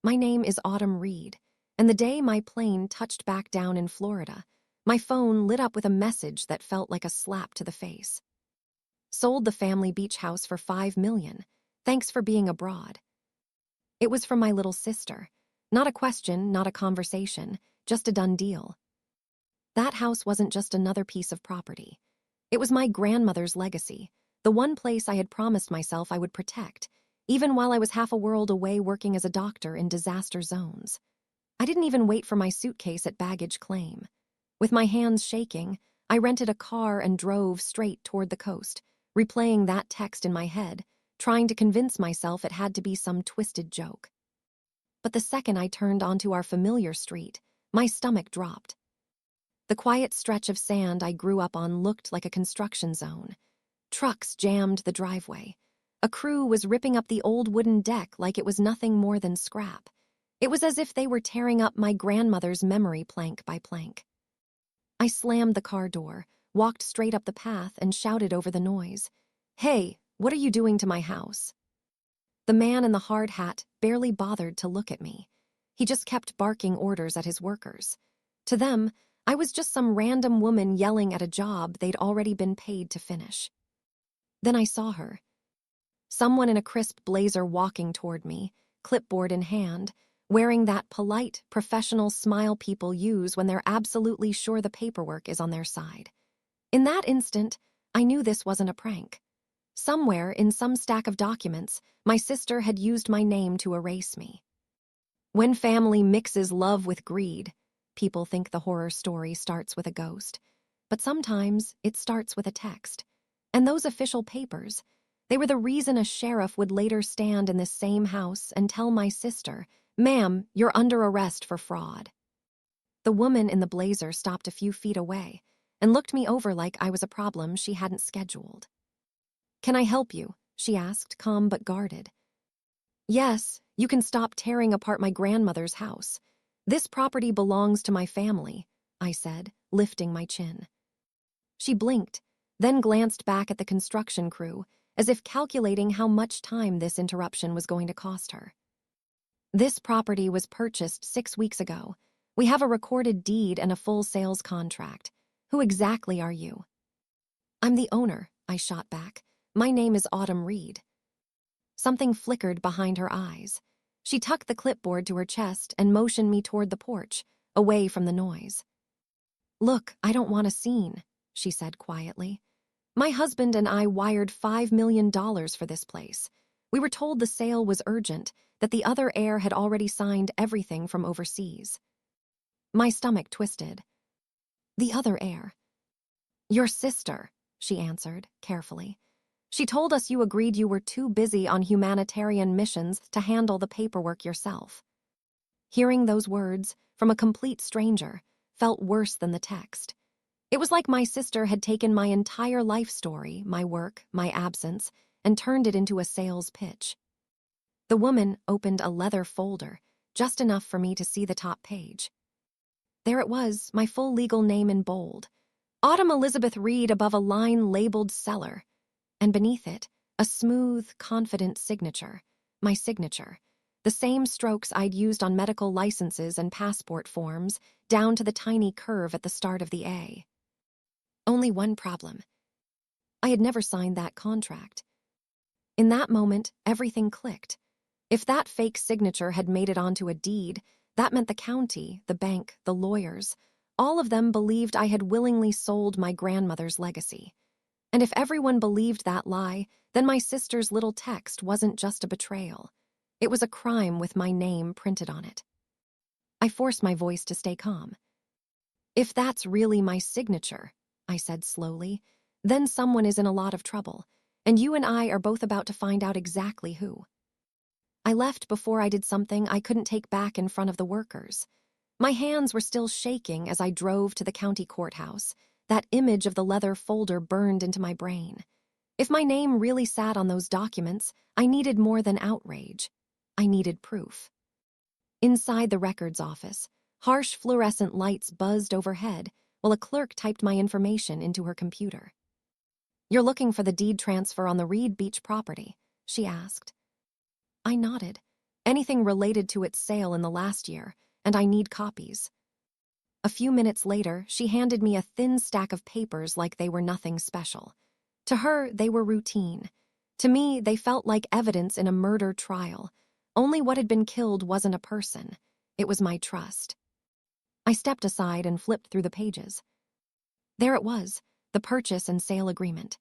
My name is Autumn Reed, and the day my plane touched back down in Florida, my phone lit up with a message that felt like a slap to the face. Sold the family beach house for $5 million. Thanks for being abroad. It was from my little sister. Not a question, not a conversation, just a done deal. That house wasn't just another piece of property. It was my grandmother's legacy, the one place I had promised myself I would protect, even while I was half a world away working as a doctor in disaster zones. I didn't even wait for my suitcase at baggage claim. With my hands shaking, I rented a car and drove straight toward the coast, replaying that text in my head, trying to convince myself it had to be some twisted joke. But the second I turned onto our familiar street, my stomach dropped. The quiet stretch of sand I grew up on looked like a construction zone. Trucks jammed the driveway. A crew was ripping up the old wooden deck like it was nothing more than scrap. It was as if they were tearing up my grandmother's memory plank by plank. I slammed the car door, walked straight up the path, and shouted over the noise, "Hey, what are you doing to my house?" The man in the hard hat barely bothered to look at me. He just kept barking orders at his workers. To them, I was just some random woman yelling at a job they'd already been paid to finish. Then I saw her. Someone in a crisp blazer walking toward me, clipboard in hand, wearing that polite, professional smile people use when they're absolutely sure the paperwork is on their side. In that instant, I knew this wasn't a prank. Somewhere, in some stack of documents, my sister had used my name to erase me. When family mixes love with greed, people think the horror story starts with a ghost. But sometimes it starts with a text. And those official papers, they were the reason a sheriff would later stand in this same house and tell my sister, "Ma'am, you're under arrest for fraud." The woman in the blazer stopped a few feet away and looked me over like I was a problem she hadn't scheduled. "Can I help you?" she asked, calm but guarded. "Yes, you can stop tearing apart my grandmother's house. This property belongs to my family," I said, lifting my chin. She blinked, then glanced back at the construction crew, as if calculating how much time this interruption was going to cost her. "This property was purchased 6 weeks ago. We have a recorded deed and a full sales contract. Who exactly are you?" "I'm the owner," I shot back. "My name is Autumn Reed." Something flickered behind her eyes. She tucked the clipboard to her chest and motioned me toward the porch, away from the noise. "Look, I don't want a scene," she said quietly. "My husband and I wired $5 million for this place. We were told the sale was urgent, that the other heir had already signed everything from overseas." My stomach twisted. "The other heir?" "Your sister," she answered, carefully. "She told us you agreed you were too busy on humanitarian missions to handle the paperwork yourself." Hearing those words, from a complete stranger, felt worse than the text. It was like my sister had taken my entire life story, my work, my absence, and turned it into a sales pitch. The woman opened a leather folder, just enough for me to see the top page. There it was, my full legal name in bold. Autumn Elizabeth Reed above a line labeled seller. And beneath it, a smooth, confident signature, my signature, the same strokes I'd used on medical licenses and passport forms, down to the tiny curve at the start of the A. Only one problem. I had never signed that contract. In that moment, everything clicked. If that fake signature had made it onto a deed, that meant the county, the bank, the lawyers, all of them believed I had willingly sold my grandmother's legacy. And if everyone believed that lie, then my sister's little text wasn't just a betrayal. It was a crime with my name printed on it. I forced my voice to stay calm. "If that's really my signature," I said slowly, "then someone is in a lot of trouble, and you and I are both about to find out exactly who." I left before I did something I couldn't take back in front of the workers. My hands were still shaking as I drove to the county courthouse. That image of the leather folder burned into my brain. If my name really sat on those documents, I needed more than outrage. I needed proof. Inside the records office, harsh fluorescent lights buzzed overhead while a clerk typed my information into her computer. "You're looking for the deed transfer on the Reed Beach property?" she asked. I nodded. Anything related to its sale in the last year, and I need copies. A few minutes later, she handed me a thin stack of papers like they were nothing special. To her, they were routine. To me, they felt like evidence in a murder trial. Only what had been killed wasn't a person. It was my trust. I stepped aside and flipped through the pages. There it was, the purchase and sale agreement.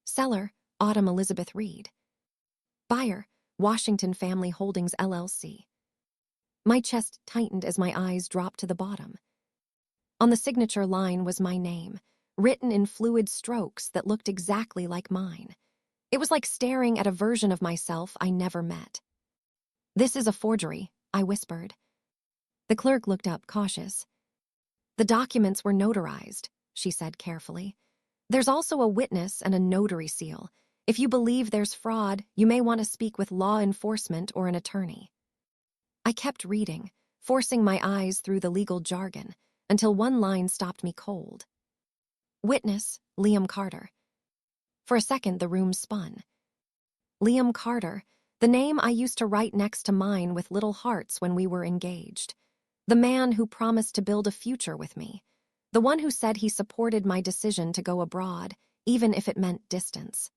Seller, Autumn Elizabeth Reed. Buyer, Washington Family Holdings LLC. My chest tightened as my eyes dropped to the bottom. On the signature line was my name, written in fluid strokes that looked exactly like mine. It was like staring at a version of myself I never met. "This is a forgery," I whispered. The clerk looked up, cautious. "The documents were notarized," she said carefully. "There's also a witness and a notary seal. If you believe there's fraud, you may want to speak with law enforcement or an attorney." I kept reading, forcing my eyes through the legal jargon, until one line stopped me cold. Witness, Liam Carter. For a second, the room spun. Liam Carter, the name I used to write next to mine with little hearts when we were engaged. The man who promised to build a future with me. The one who said he supported my decision to go abroad, even if it meant distance.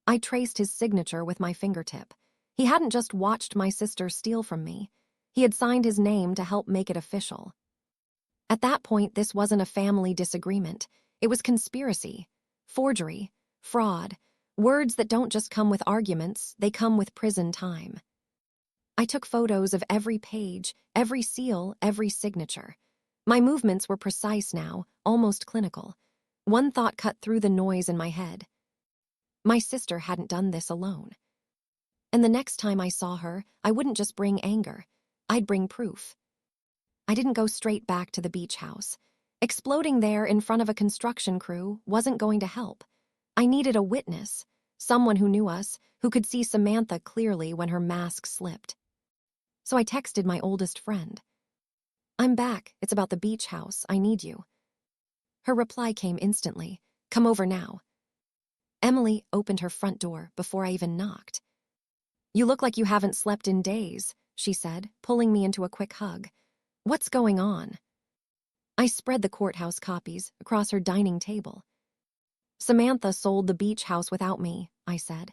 I traced his signature with my fingertip. He hadn't just watched my sister steal from me. He had signed his name to help make it official. At that point, this wasn't a family disagreement. It was conspiracy, forgery, fraud, words that don't just come with arguments, they come with prison time. I took photos of every page, every seal, every signature. My movements were precise now, almost clinical. One thought cut through the noise in my head. My sister hadn't done this alone. And the next time I saw her, I wouldn't just bring anger. I'd bring proof. I didn't go straight back to the beach house. Exploding there in front of a construction crew wasn't going to help. I needed a witness, someone who knew us, who could see Samantha clearly when her mask slipped. So I texted my oldest friend. "I'm back. It's about the beach house. I need you." Her reply came instantly. "Come over now." Emily opened her front door before I even knocked. "You look like you haven't slept in days," she said, pulling me into a quick hug. "What's going on?" I spread the courthouse copies across her dining table. "Samantha sold the beach house without me," I said.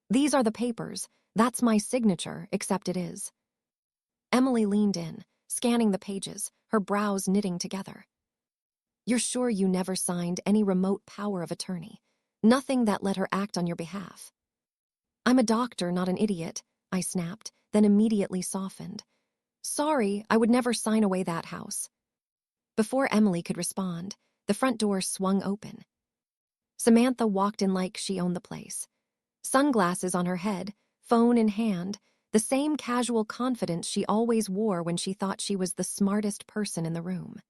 "These are the papers. That's my signature, except it is." Emily leaned in, scanning the pages, her brows knitting together. "You're sure you never signed any remote power of attorney? Nothing that let her act on your behalf?" "I'm a doctor, not an idiot," I snapped, then immediately softened. "Sorry, I would never sign away that house." Before Emily could respond, the front door swung open. Samantha walked in like she owned the place. Sunglasses on her head, phone in hand, the same casual confidence she always wore when she thought she was the smartest person in the room.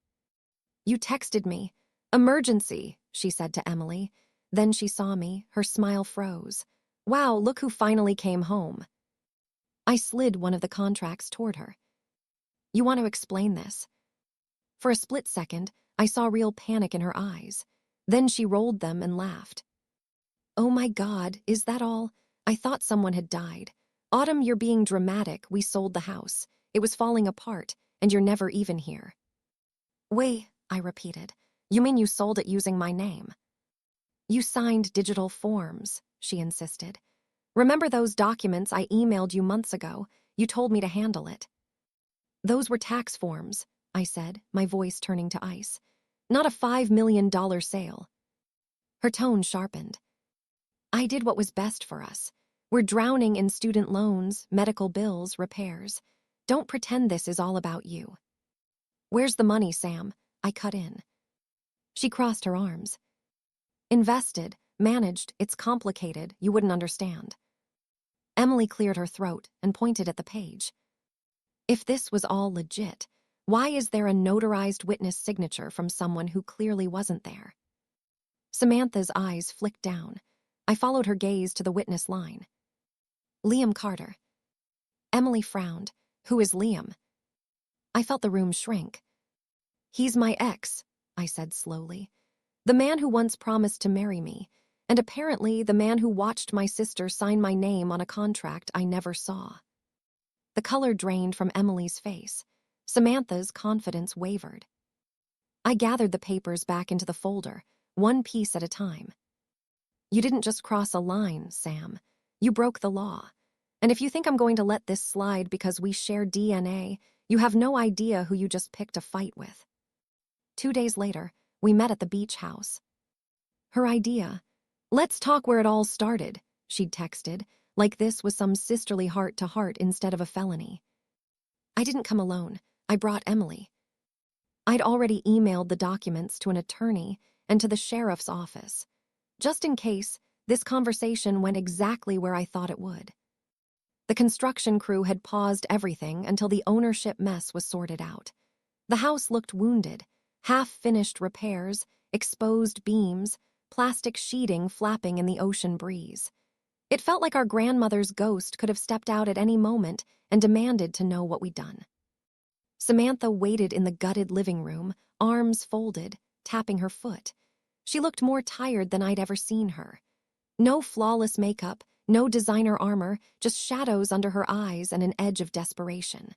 "You texted me. Emergency," she said to Emily. Then she saw me, her smile froze. "Wow, look who finally came home." I slid one of the contracts toward her. "You want to explain this?" For a split second, I saw real panic in her eyes. Then she rolled them and laughed. "Oh my God, is that all? I thought someone had died. Autumn, you're being dramatic. We sold the house. It was falling apart, and you're never even here." "Wait," I repeated. "You mean you sold it using my name?" "You signed digital forms," she insisted. "Remember those documents I emailed you months ago? You told me to handle it." "Those were tax forms," I said, my voice turning to ice. "Not a $5 million sale." Her tone sharpened. "I did what was best for us. We're drowning in student loans, medical bills, repairs. Don't pretend this is all about you." "Where's the money, Sam?" I cut in. She crossed her arms. "Invested, managed, it's complicated, you wouldn't understand." Emily cleared her throat and pointed at the page. "If this was all legit, why is there a notarized witness signature from someone who clearly wasn't there?" Samantha's eyes flicked down. I followed her gaze to the witness line. "Liam Carter." Emily frowned. "Who is Liam?" I felt the room shrink. "He's my ex," I said slowly. "The man who once promised to marry me, and apparently the man who watched my sister sign my name on a contract I never saw." The color drained from Emily's face. Samantha's confidence wavered. I gathered the papers back into the folder, one piece at a time. You didn't just cross a line, Sam. You broke the law. And if you think I'm going to let this slide because we share DNA, you have no idea who you just picked a fight with. 2 days later, we met at the beach house. Her idea. Let's talk where it all started, she'd texted, like this was some sisterly heart-to-heart instead of a felony. I didn't come alone. I brought Emily. I'd already emailed the documents to an attorney and to the sheriff's office, just in case this conversation went exactly where I thought it would. The construction crew had paused everything until the ownership mess was sorted out. The house looked wounded, half-finished repairs, exposed beams, plastic sheeting flapping in the ocean breeze. It felt like our grandmother's ghost could have stepped out at any moment and demanded to know what we'd done. Samantha waited in the gutted living room, arms folded, tapping her foot. She looked more tired than I'd ever seen her. No flawless makeup, no designer armor, just shadows under her eyes and an edge of desperation.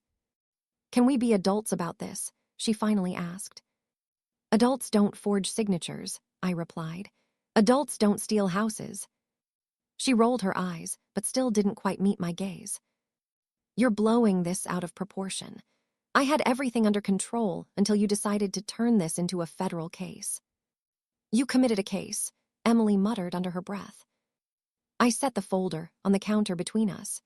Can we be adults about this? She finally asked. Adults don't forge signatures, I replied. Adults don't steal houses. She rolled her eyes, but still didn't quite meet my gaze. You're blowing this out of proportion. I had everything under control until you decided to turn this into a federal case. You committed a case, Emily muttered under her breath. I set the folder on the counter between us.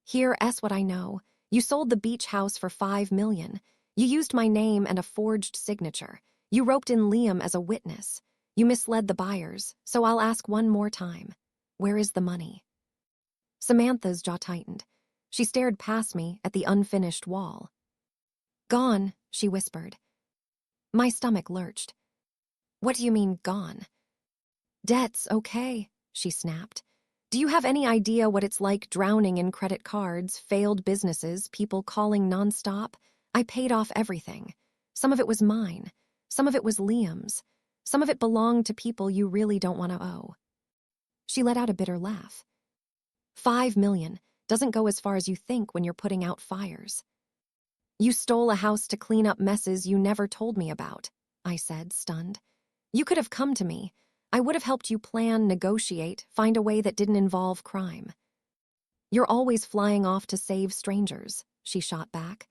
Here's what I know. You sold the beach house for $5 million. You used my name and a forged signature. You roped in Liam as a witness. You misled the buyers, so I'll ask one more time. Where is the money? Samantha's jaw tightened. She stared past me at the unfinished wall. Gone, she whispered. My stomach lurched. What do you mean, gone? Debt's okay, she snapped. Do you have any idea what it's like drowning in credit cards, failed businesses, people calling nonstop? I paid off everything. Some of it was mine. Some of it was Liam's. Some of it belonged to people you really don't want to owe. She let out a bitter laugh. $5 million doesn't go as far as you think when you're putting out fires. You stole a house to clean up messes you never told me about, I said, stunned. You could have come to me. I would have helped you plan, negotiate, find a way that didn't involve crime. You're always flying off to save strangers, she shot back.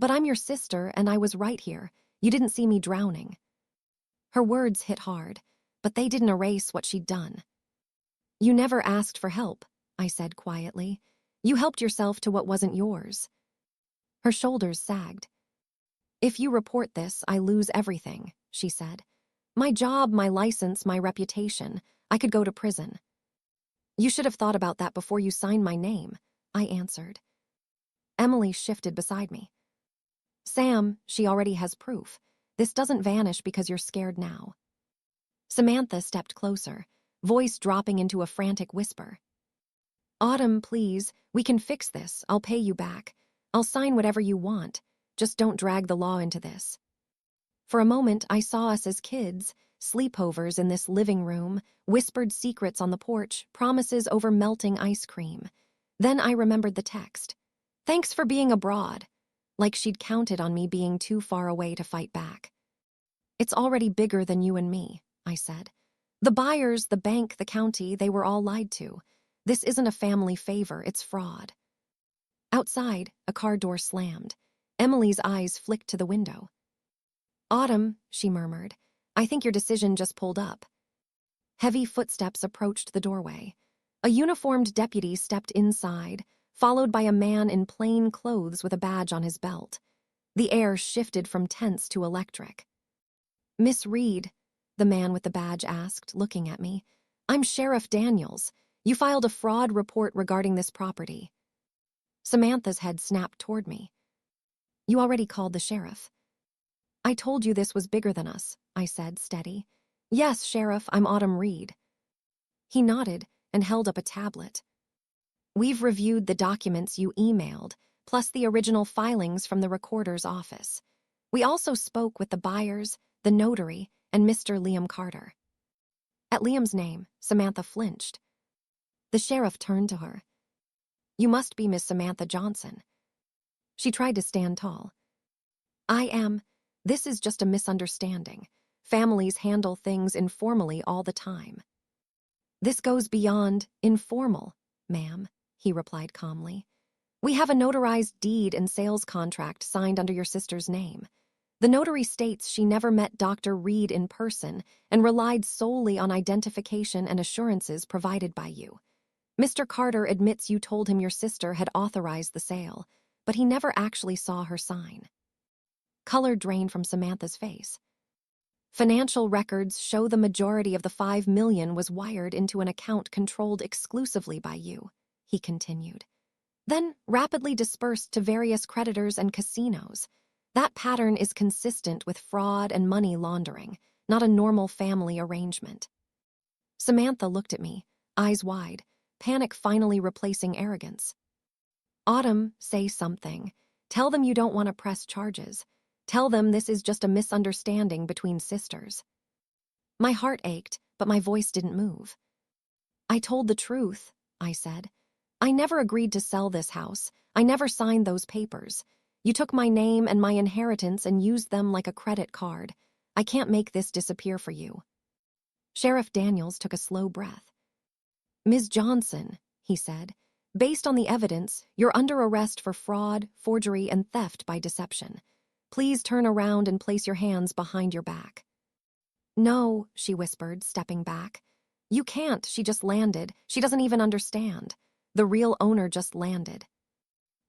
But I'm your sister, and I was right here. You didn't see me drowning. Her words hit hard, but they didn't erase what she'd done. You never asked for help, I said quietly. You helped yourself to what wasn't yours. Her shoulders sagged. If you report this, I lose everything, she said. My job, my license, my reputation. I could go to prison. You should have thought about that before you signed my name, I answered. Emily shifted beside me. Sam, she already has proof. This doesn't vanish because you're scared now. Samantha stepped closer, voice dropping into a frantic whisper. Autumn, please, we can fix this. I'll pay you back. I'll sign whatever you want. Just don't drag the law into this. For a moment, I saw us as kids, sleepovers in this living room, whispered secrets on the porch, promises over melting ice cream. Then I remembered the text. Thanks for being abroad. Like she'd counted on me being too far away to fight back. It's already bigger than you and me, I said. The buyers, the bank, the county, they were all lied to. This isn't a family favor, it's fraud. Outside, a car door slammed. Emily's eyes flicked to the window. Autumn, she murmured, I think your decision just pulled up. Heavy footsteps approached the doorway. A uniformed deputy stepped inside, followed by a man in plain clothes with a badge on his belt. The air shifted from tense to electric. Miss Reed, the man with the badge asked, looking at me. I'm Sheriff Daniels. You filed a fraud report regarding this property. Samantha's head snapped toward me. You already called the sheriff. I told you this was bigger than us, I said, steady. Yes, Sheriff, I'm Autumn Reed. He nodded and held up a tablet. We've reviewed the documents you emailed, plus the original filings from the recorder's office. We also spoke with the buyers, the notary, and Mr. Liam Carter. At Liam's name, Samantha flinched. The sheriff turned to her. You must be Miss Samantha Johnson. She tried to stand tall. This is just a misunderstanding. Families handle things informally all the time. This goes beyond informal, ma'am, he replied calmly. We have a notarized deed and sales contract signed under your sister's name. The notary states she never met Dr. Reed in person and relied solely on identification and assurances provided by you. Mr. Carter admits you told him your sister had authorized the sale, but he never actually saw her sign. Color drained from Samantha's face. Financial records show the majority of the $5 million was wired into an account controlled exclusively by you, he continued. Then rapidly dispersed to various creditors and casinos. That pattern is consistent with fraud and money laundering, not a normal family arrangement. Samantha looked at me, eyes wide, panic finally replacing arrogance. Autumn, say something. Tell them you don't want to press charges. Tell them this is just a misunderstanding between sisters. My heart ached, but my voice didn't move. I told the truth, I said. I never agreed to sell this house. I never signed those papers. You took my name and my inheritance and used them like a credit card. I can't make this disappear for you. Sheriff Daniels took a slow breath. Ms. Johnson, he said, based on the evidence, you're under arrest for fraud, forgery, and theft by deception. Please turn around and place your hands behind your back. No, she whispered, stepping back. You can't, she just landed. She doesn't even understand. The real owner just landed.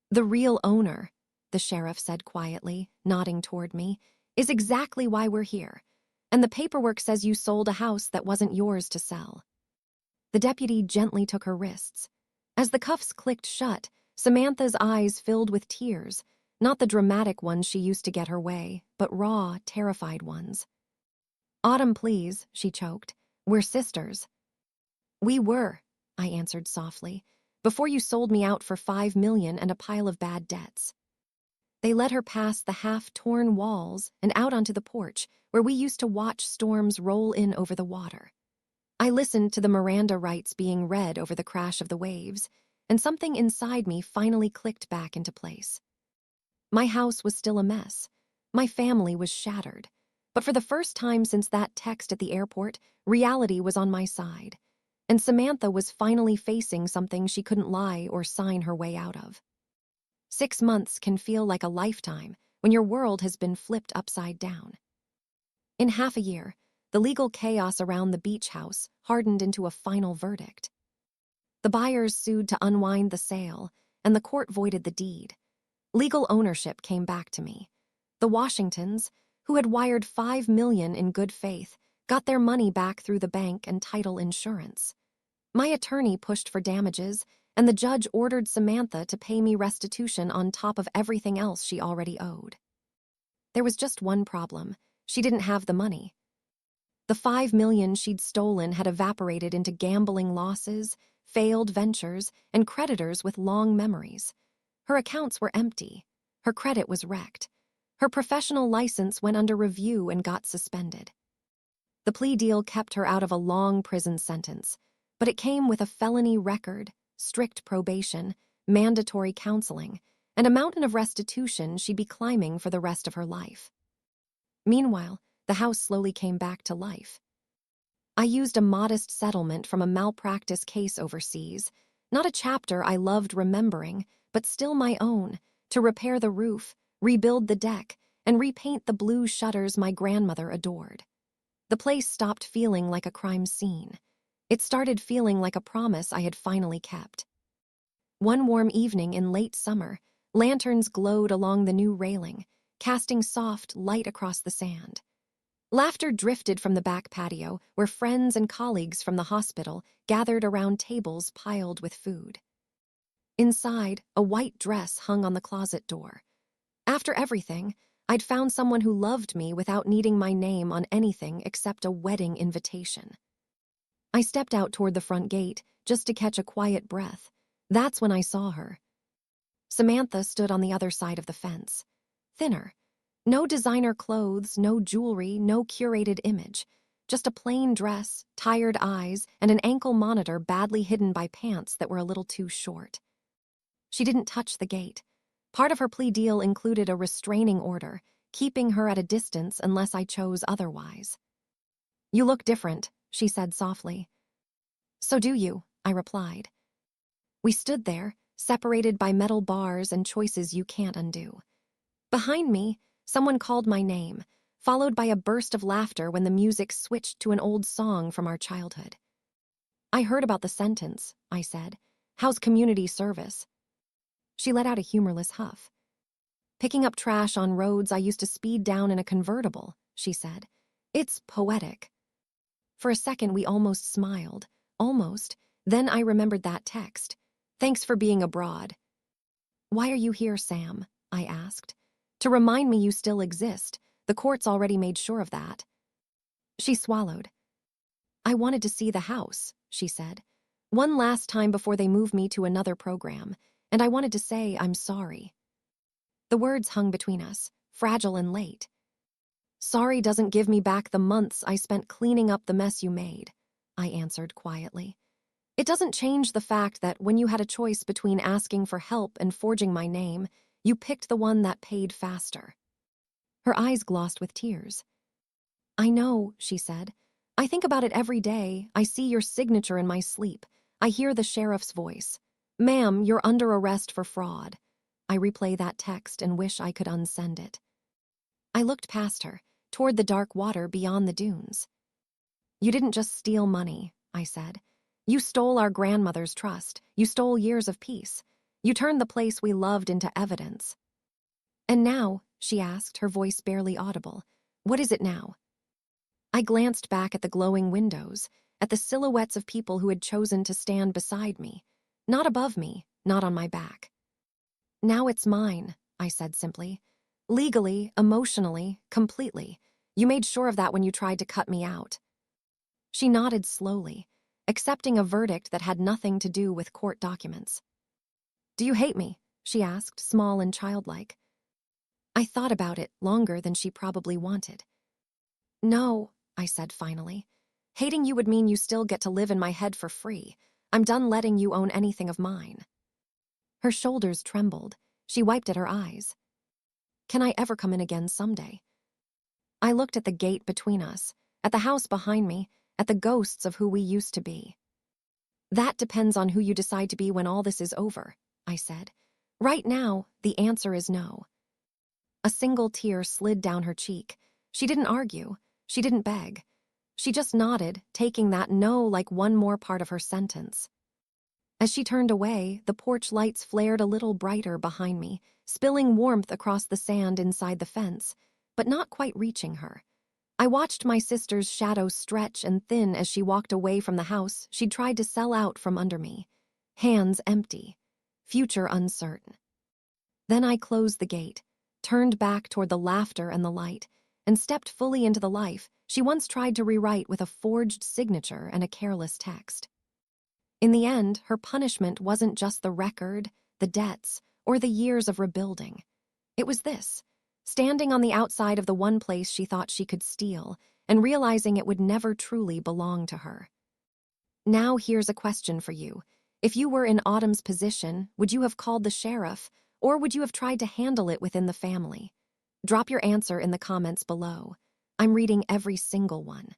The real owner, the sheriff said quietly, nodding toward me, is exactly why we're here. And the paperwork says you sold a house that wasn't yours to sell. The deputy gently took her wrists. As the cuffs clicked shut, Samantha's eyes filled with tears, not the dramatic ones she used to get her way, but raw, terrified ones. Autumn, please, she choked. We're sisters. We were, I answered softly, before you sold me out for $5 million and a pile of bad debts. They led her past the half-torn walls and out onto the porch, where we used to watch storms roll in over the water. I listened to the Miranda rights being read over the crash of the waves, and something inside me finally clicked back into place. My house was still a mess. My family was shattered. But for the first time since that text at the airport, reality was on my side. And Samantha was finally facing something she couldn't lie or sign her way out of. 6 months can feel like a lifetime when your world has been flipped upside down. In half a year, the legal chaos around the beach house hardened into a final verdict. The buyers sued to unwind the sale, and the court voided the deed. Legal ownership came back to me. The Washingtons, who had wired $5 million in good faith, got their money back through the bank and title insurance. My attorney pushed for damages, and the judge ordered Samantha to pay me restitution on top of everything else she already owed. There was just one problem. She didn't have the money. The $5 million she'd stolen had evaporated into gambling losses, failed ventures, and creditors with long memories. Her accounts were empty. Her credit was wrecked. Her professional license went under review and got suspended. The plea deal kept her out of a long prison sentence, but it came with a felony record, strict probation, mandatory counseling, and a mountain of restitution she'd be climbing for the rest of her life. Meanwhile, the house slowly came back to life. I used a modest settlement from a malpractice case overseas, not a chapter I loved remembering, but still my own, to repair the roof, rebuild the deck, and repaint the blue shutters my grandmother adored. The place stopped feeling like a crime scene. It started feeling like a promise I had finally kept. One warm evening in late summer, lanterns glowed along the new railing, casting soft light across the sand. Laughter drifted from the back patio, where friends and colleagues from the hospital gathered around tables piled with food. Inside, a white dress hung on the closet door. After everything, I'd found someone who loved me without needing my name on anything except a wedding invitation. I stepped out toward the front gate, just to catch a quiet breath. That's when I saw her. Samantha stood on the other side of the fence. Thinner. No designer clothes, no jewelry, no curated image. Just a plain dress, tired eyes, and an ankle monitor badly hidden by pants that were a little too short. She didn't touch the gate. Part of her plea deal included a restraining order, keeping her at a distance unless I chose otherwise. "You look different," she said softly. "So do you," I replied. We stood there, separated by metal bars and choices you can't undo. Behind me, someone called my name, followed by a burst of laughter when the music switched to an old song from our childhood. "I heard about the sentence," I said. "How's community service?" She let out a humorless huff. "Picking up trash on roads I used to speed down in a convertible," she said. "It's poetic." For a second, we almost smiled. Almost. Then I remembered that text. "Thanks for being abroad." "Why are you here, Sam?" I asked. "To remind me you still exist. The court's already made sure of that." She swallowed. "I wanted to see the house," she said. "One last time before they move me to another program. And I wanted to say I'm sorry." The words hung between us, fragile and late. "Sorry doesn't give me back the months I spent cleaning up the mess you made," I answered quietly. "It doesn't change the fact that when you had a choice between asking for help and forging my name, you picked the one that paid faster." Her eyes glossed with tears. "I know," she said. "I think about it every day. I see your signature in my sleep. I hear the sheriff's voice. 'Ma'am, you're under arrest for fraud.' I replay that text and wish I could unsend it." I looked past her, toward the dark water beyond the dunes. "You didn't just steal money," I said. "You stole our grandmother's trust. You stole years of peace. You turned the place we loved into evidence." "And now," she asked, her voice barely audible, "what is it now?" I glanced back at the glowing windows, at the silhouettes of people who had chosen to stand beside me, not above me, not on my back. "Now it's mine," I said simply. "Legally, emotionally, completely. You made sure of that when you tried to cut me out." She nodded slowly, accepting a verdict that had nothing to do with court documents. "Do you hate me?" she asked, small and childlike. I thought about it longer than she probably wanted. "No," I said finally. "Hating you would mean you still get to live in my head for free. I'm done letting you own anything of mine." Her shoulders trembled. She wiped at her eyes. "Can I ever come in again someday?" I looked at the gate between us, at the house behind me, at the ghosts of who we used to be. "That depends on who you decide to be when all this is over," I said. "Right now, the answer is no." A single tear slid down her cheek. She didn't argue. She didn't beg. She just nodded, taking that no like one more part of her sentence. As she turned away, the porch lights flared a little brighter behind me, spilling warmth across the sand inside the fence, but not quite reaching her. I watched my sister's shadow stretch and thin as she walked away from the house she'd tried to sell out from under me. Hands empty. Future uncertain. Then I closed the gate, turned back toward the laughter and the light, and stepped fully into the life she once tried to rewrite with a forged signature and a careless text. In the end, her punishment wasn't just the record, the debts, or the years of rebuilding. It was this, standing on the outside of the one place she thought she could steal, and realizing it would never truly belong to her. Now here's a question for you. If you were in Autumn's position, would you have called the sheriff, or would you have tried to handle it within the family? Drop your answer in the comments below. I'm reading every single one.